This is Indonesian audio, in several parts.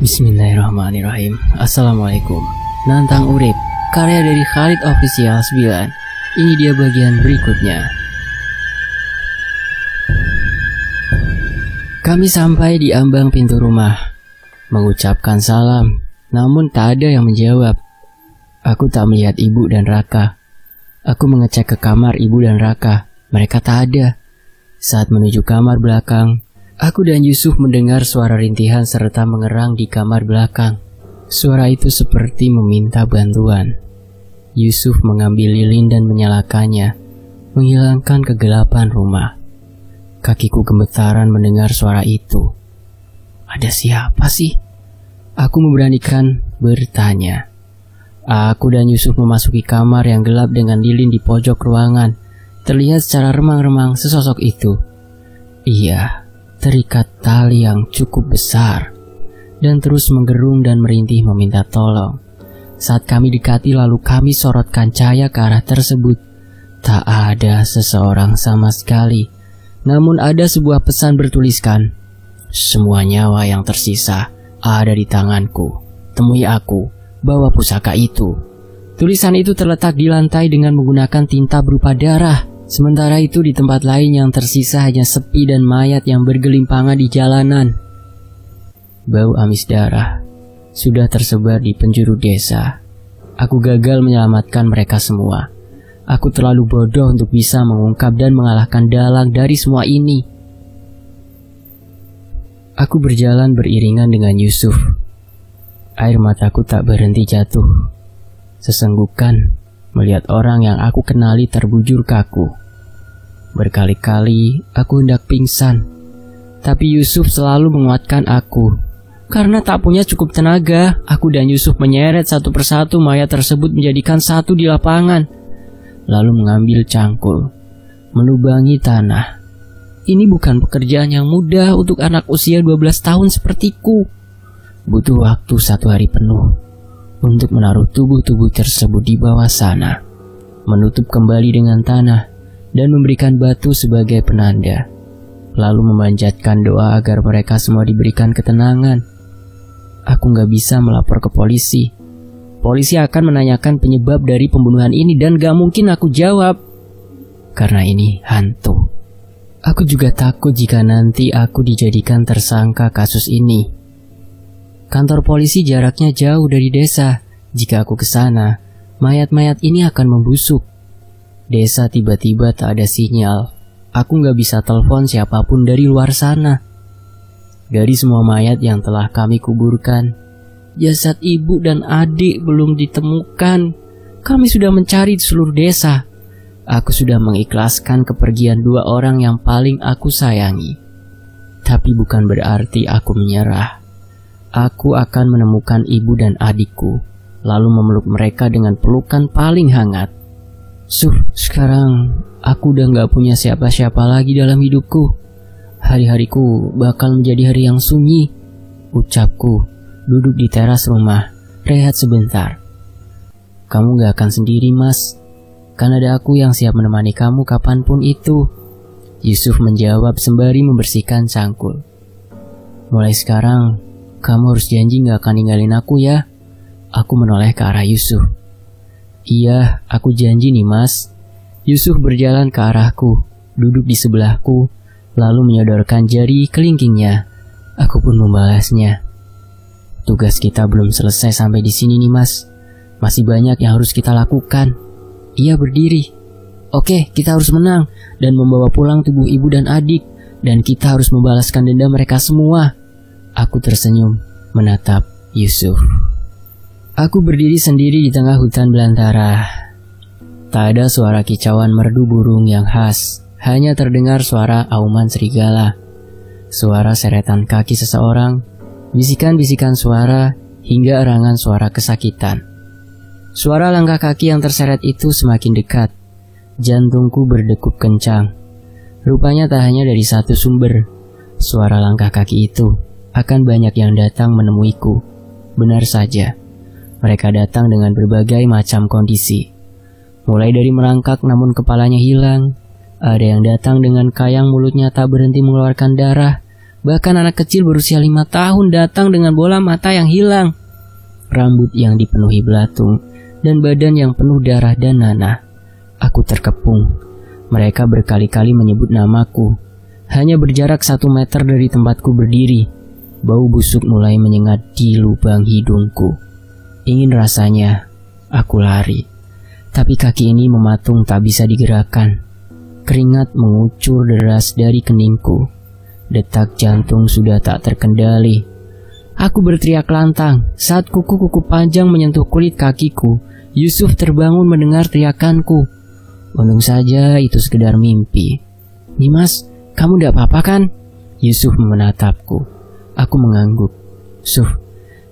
Bismillahirrahmanirrahim. Assalamualaikum. Nantang Urip, karya dari Khalid Official 9. Ini dia bagian berikutnya. Kami sampai di ambang pintu rumah, mengucapkan salam, namun tak ada yang menjawab. Aku tak melihat Ibu dan Raka. Aku mengecek ke kamar Ibu dan Raka. Mereka tak ada. Saat menuju kamar belakang, aku dan Yusuf mendengar suara rintihan serta mengerang di kamar belakang. Suara itu seperti meminta bantuan. Yusuf mengambil lilin dan menyalakannya, menghilangkan kegelapan rumah. Kakiku gemetaran mendengar suara itu. Ada siapa sih? Aku memberanikan bertanya. Aku dan Yusuf memasuki kamar yang gelap dengan lilin di pojok ruangan. Terlihat secara remang-remang sesosok itu. Iya, terikat tali yang cukup besar dan terus menggerung dan merintih meminta tolong. Saat kami dekati lalu kami sorotkan cahaya ke arah tersebut. Tak ada seseorang sama sekali. Namun ada sebuah pesan bertuliskan, "Semua nyawa yang tersisa ada di tanganku. Temui aku, bawa pusaka itu." Tulisan itu terletak di lantai dengan menggunakan tinta berupa darah. Sementara itu di tempat lain yang tersisa hanya sepi dan mayat yang bergelimpangan di jalanan. Bau amis darah sudah tersebar di penjuru desa. Aku gagal menyelamatkan mereka semua. Aku terlalu bodoh untuk bisa mengungkap dan mengalahkan dalang dari semua ini. Aku berjalan beriringan dengan Yusuf. Air mataku tak berhenti jatuh. Sesenggukan melihat orang yang aku kenali terbujur kaku. Berkali-kali aku hendak pingsan, tapi Yusuf selalu menguatkan aku. Karena tak punya cukup tenaga, aku dan Yusuf menyeret satu persatu mayat tersebut menjadikan satu di lapangan. Lalu mengambil cangkul, melubangi tanah. Ini bukan pekerjaan yang mudah untuk anak usia 12 tahun sepertiku. Butuh waktu 1 hari penuh untuk menaruh tubuh-tubuh tersebut di bawah sana, menutup kembali dengan tanah, dan memberikan batu sebagai penanda, lalu memanjatkan doa agar mereka semua diberikan ketenangan. Aku gak bisa melapor ke polisi. Polisi akan menanyakan penyebab dari pembunuhan ini dan gak mungkin aku jawab, karena ini hantu. Aku juga takut jika nanti aku dijadikan tersangka kasus ini. Kantor polisi jaraknya jauh dari desa. Jika aku ke sana, mayat-mayat ini akan membusuk. Desa tiba-tiba tak ada sinyal. Aku gak bisa telepon siapapun dari luar sana. Dari semua mayat yang telah kami kuburkan, jasad ibu dan adik belum ditemukan. Kami sudah mencari di seluruh desa. Aku sudah mengikhlaskan kepergian 2 orang yang paling aku sayangi. Tapi bukan berarti aku menyerah. Aku akan menemukan ibu dan adikku, lalu memeluk mereka dengan pelukan paling hangat. Sekarang aku udah gak punya siapa-siapa lagi dalam hidupku. Hari-hariku bakal menjadi hari yang sunyi, ucapku, duduk di teras rumah, rehat sebentar. Kamu gak akan sendiri, Mas. Kan ada aku yang siap menemani kamu kapanpun itu. Yusuf menjawab sembari membersihkan cangkul. Mulai sekarang, kamu harus janji gak akan ninggalin aku ya. Aku menoleh ke arah Yusuf. Iya, aku janji nih, Mas. Yusuf berjalan ke arahku, duduk di sebelahku, lalu menyodorkan jari kelingkingnya. Aku pun membalasnya. Tugas kita belum selesai sampai di sini nih, Mas. Masih banyak yang harus kita lakukan. Ia berdiri. Oke, kita harus menang dan membawa pulang tubuh ibu dan adik, dan kita harus membalaskan dendam mereka semua. Aku tersenyum menatap Yusuf. Aku berdiri sendiri di tengah hutan belantara. Tak ada suara kicauan merdu burung yang khas, hanya terdengar suara auman serigala, suara seretan kaki seseorang, bisikan-bisikan suara, hingga erangan suara kesakitan. Suara langkah kaki yang terseret itu semakin dekat. Jantungku berdegup kencang. Rupanya tak hanya dari satu sumber. Suara langkah kaki itu akan banyak yang datang menemuiku. Benar saja, mereka datang dengan berbagai macam kondisi. Mulai dari merangkak namun kepalanya hilang. Ada yang datang dengan kayang mulutnya tak berhenti mengeluarkan darah. Bahkan anak kecil berusia 5 tahun datang dengan bola mata yang hilang, rambut yang dipenuhi belatung, dan badan yang penuh darah dan nanah. Aku terkepung. Mereka berkali-kali menyebut namaku. Hanya berjarak 1 meter dari tempatku berdiri, bau busuk mulai menyengat di lubang hidungku. Ingin rasanya aku lari, tapi kaki ini mematung tak bisa digerakkan. Keringat mengucur deras dari keningku. Detak jantung sudah tak terkendali. Aku berteriak lantang saat kuku-kuku panjang menyentuh kulit kakiku. Yusuf terbangun mendengar teriakanku. Untung saja itu sekedar mimpi. "Nimas, kamu tidak apa-apa kan?" Yusuf menatapku. Aku mengangguk. "Suf,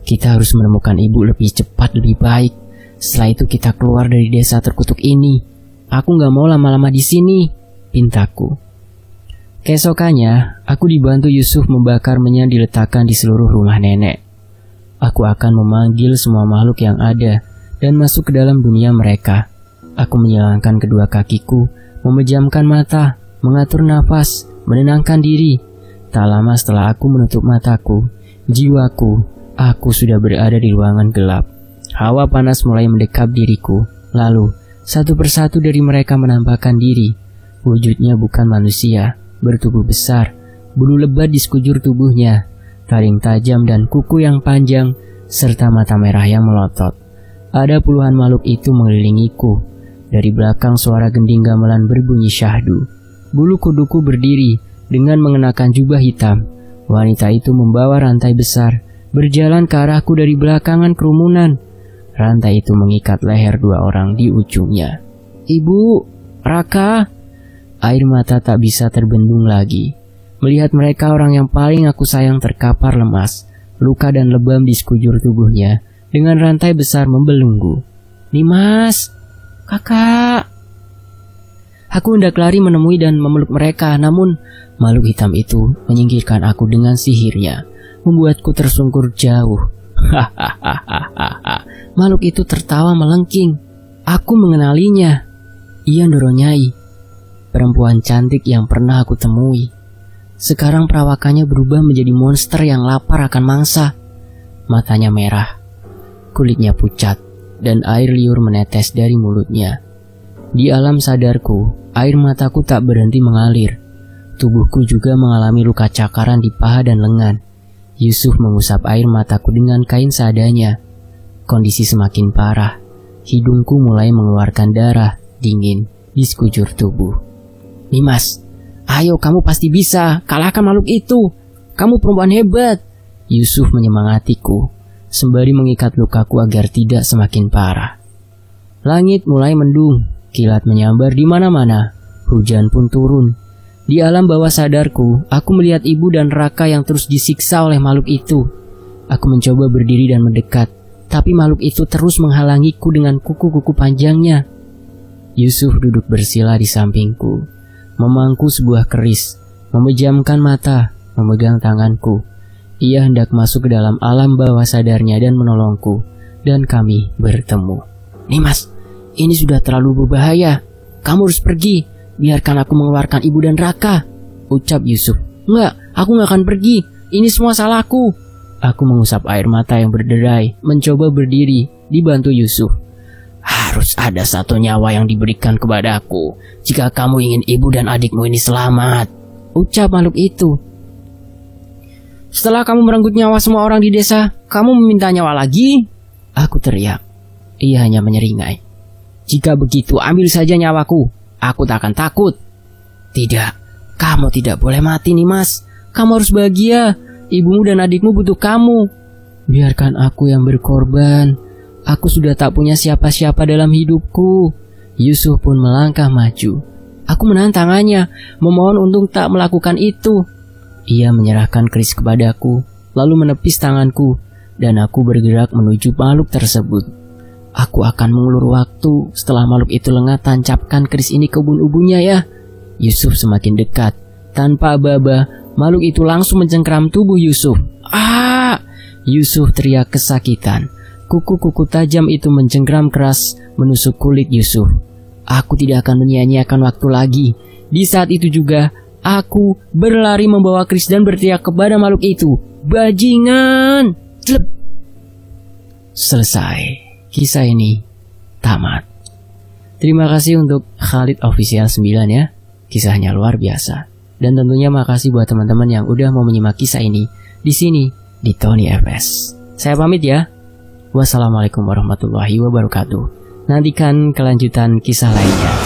kita harus menemukan ibu lebih cepat lebih baik. Setelah itu kita keluar dari desa terkutuk ini. Aku gak mau lama-lama di sini," pintaku. Keesokannya, aku dibantu Yusuf membakar menyan diletakkan di seluruh rumah nenek. Aku akan memanggil semua makhluk yang ada dan masuk ke dalam dunia mereka. Aku menyilangkan kedua kakiku, memejamkan mata, mengatur nafas, menenangkan diri. Tak lama setelah aku menutup mataku, jiwaku, aku sudah berada di ruangan gelap. Hawa panas mulai mendekap diriku. Lalu, satu persatu dari mereka menampakkan diri. Wujudnya bukan manusia, bertubuh besar, bulu lebat di sekujur tubuhnya, taring tajam dan kuku yang panjang, serta mata merah yang melotot. Ada puluhan makhluk itu mengelilingiku. Dari belakang suara gending gamelan berbunyi syahdu. Bulu kuduku berdiri dengan mengenakan jubah hitam. Wanita itu membawa rantai besar, berjalan ke arahku dari belakangan kerumunan. Rantai itu mengikat leher 2 orang di ujungnya. "Ibu, Raka." Air mata tak bisa terbendung lagi. Melihat mereka, orang yang paling aku sayang terkapar lemas, luka dan lebam di sekujur tubuhnya, dengan rantai besar membelenggu. "Nimas, kakak." Aku hendak lari menemui dan memeluk mereka, namun makhluk hitam itu menyingkirkan aku dengan sihirnya, membuatku tersungkur jauh. Hahaha. Makhluk itu tertawa melengking. Aku mengenalinya. Ia Ndoro Nyai, perempuan cantik yang pernah aku temui. Sekarang perawakannya berubah menjadi monster yang lapar akan mangsa. Matanya merah, kulitnya pucat, dan air liur menetes dari mulutnya. Di alam sadarku, air mataku tak berhenti mengalir. Tubuhku juga mengalami luka cakaran di paha dan lengan. Yusuf mengusap air mataku dengan kain seadanya. Kondisi semakin parah. Hidungku mulai mengeluarkan darah dingin di sekujur tubuh. "Nimas, ayo kamu pasti bisa kalahkan makhluk itu. Kamu perempuan hebat." Yusuf menyemangatiku, sembari mengikat lukaku agar tidak semakin parah. Langit mulai mendung, kilat menyambar di mana-mana, hujan pun turun. Di alam bawah sadarku, aku melihat ibu dan Raka yang terus disiksa oleh makhluk itu. Aku mencoba berdiri dan mendekat, tapi makhluk itu terus menghalangiku dengan kuku-kuku panjangnya. Yusuf duduk bersila di sampingku, memangku sebuah keris, memejamkan mata, memegang tanganku. Ia hendak masuk ke dalam alam bawah sadarnya dan menolongku, dan kami bertemu. "Nimas, ini sudah terlalu berbahaya. Kamu harus pergi. Biarkan aku mengeluarkan ibu dan Raka," ucap Yusuf. "Enggak, aku gak akan pergi. Ini semua salahku." Aku mengusap air mata yang berderai, mencoba berdiri, dibantu Yusuf. "Harus ada satu nyawa yang diberikan kepadaku jika kamu ingin ibu dan adikmu ini selamat," ucap makhluk itu. "Setelah kamu merenggut nyawa semua orang di desa, kamu meminta nyawa lagi?" Aku teriak. Ia hanya menyeringai. "Jika begitu, ambil saja nyawaku. Aku tak akan takut." "Tidak, kamu tidak boleh mati nih mas. Kamu harus bahagia. Ibumu dan adikmu butuh kamu." "Biarkan aku yang berkorban. Aku sudah tak punya siapa-siapa dalam hidupku." Yusuf pun melangkah maju. Aku menahan tangannya, memohon untuk tak melakukan itu. Ia menyerahkan keris kepadaku, lalu menepis tanganku, dan aku bergerak menuju makhluk tersebut. Aku akan mengulur waktu. Setelah makhluk itu lengah, tancapkan keris ini ke ubun-ubunnya ya. Yusuf semakin dekat. Tanpa aba-aba, makhluk itu langsung mencengkeram tubuh Yusuf. "Ah!" Yusuf teriak kesakitan. Kuku-kuku tajam itu mencengkeram keras menusuk kulit Yusuf. Aku tidak akan menyia-nyiakan waktu lagi. Di saat itu juga, Aku berlari membawa Chris dan berteriak kepada makhluk itu, "Bajingan!" Clep. Selesai. Kisah ini tamat. Terima kasih untuk Khalid Official 9 ya. Kisahnya luar biasa. Dan tentunya makasih buat teman-teman yang udah mau menyimak kisah ini di sini di Tony FS. Saya pamit ya. Wassalamualaikum warahmatullahi wabarakatuh. Nantikan kelanjutan kisah lainnya.